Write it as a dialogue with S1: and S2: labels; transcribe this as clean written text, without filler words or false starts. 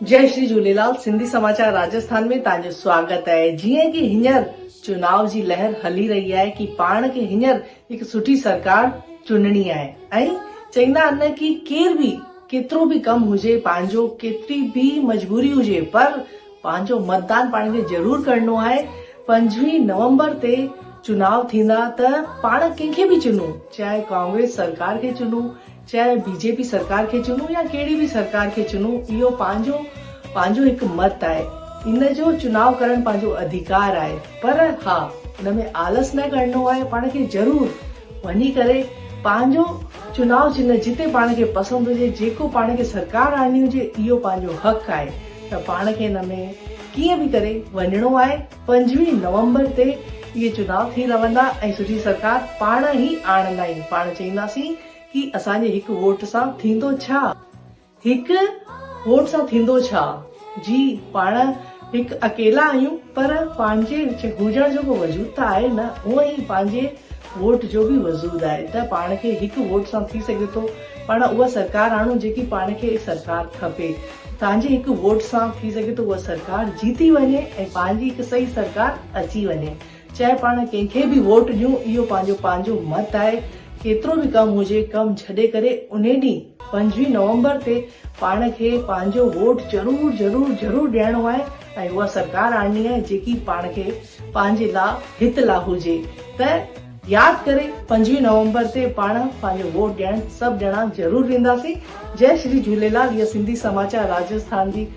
S1: जय श्री झूलेलाल। सिंधी समाचार राजस्थान में तव्हांजो स्वागत है। जीअं कि हींअर चुनाव जी लहर हली रही है कि पाण खे हींअर हिकु सुठी सरकार चुनणी आहे ऐं चईंदा आहिनि कि केर बि केतिरो बि कमु हुजे, पंहिंजो केतिरी बि मजबूरी हुजे, पर पंहिंजो मतदान पाण खे ज़रूर करणो आहे। 25 नवंबर ते चुनाव थींदा त पाण कंहिंखे बि चुनूं, चाहे कांग्रेस सरकार खे चुनूं, चाहे बीजेपी सरकार खे चुनूं या कहिड़ी बि सरकार खे चुनूं, इहो पंहिंजो हिकु मत आहे। इन जो चुनाव करण पंहिंजो अधिकार आहे, पर हा, हिन में आलस न करणो आहे। पाण खे ज़रूर वञी करे पंहिंजो चुनाव चिन्ह जिते पाण खे पसंदि हुजे, जेको पाण खे सरकार आणणी हुजे, इहो पंहिंजो हक़ आहे। त पाण खे हिन में कीअं बि करे वञणो आहे। 25 नवंबर ते इहे चुनाव थी रहंदा ऐं सुठी सरकार पाण ई आणंदा आहियूं। पाण चईंदासीं कि असांजे हिकु वोट सां थींदो छा, हिकु वोट सां थींदो छा। जी, पाण हिकु अकेला आहियूं, पर पंहिंजे हुजण जो को वजूद त आहे न, उहो ई पंहिंजे वोट जो बि वजूद आहे। त पाण खे हिकु वोट सां थी सघे थो पाण उहा सरकार आणूं जेकी पाण खे सरकार खपे। तव्हांजे हिकु वोट सां थी सघे थो उहा सरकार जीती वञे ऐं पंहिंजी हिकु सही सरकार अची वञे। चाहे पाण कंहिंखे बि वोट ॾियूं, इहो पंहिंजो मत आहे। केतिरो बि कमु हुजे, कमु छॾे करे उन ॾींहुं 25 नवंबर ते पाण खे पंहिंजो वोट ज़रूर ॾियणो आहे ऐं उहा सरकार आणणी आहे जेकी पाण खे पंहिंजे लाइ हित लाइ हुजे। त यादि करे 25 नवंबर ते पाण पंहिंजो वोट ॾियण सभु ॼणा ज़रूर वेंदासीं। जय श्री झूलेलाल। इहा सिंधी समाचार राजस्थान जी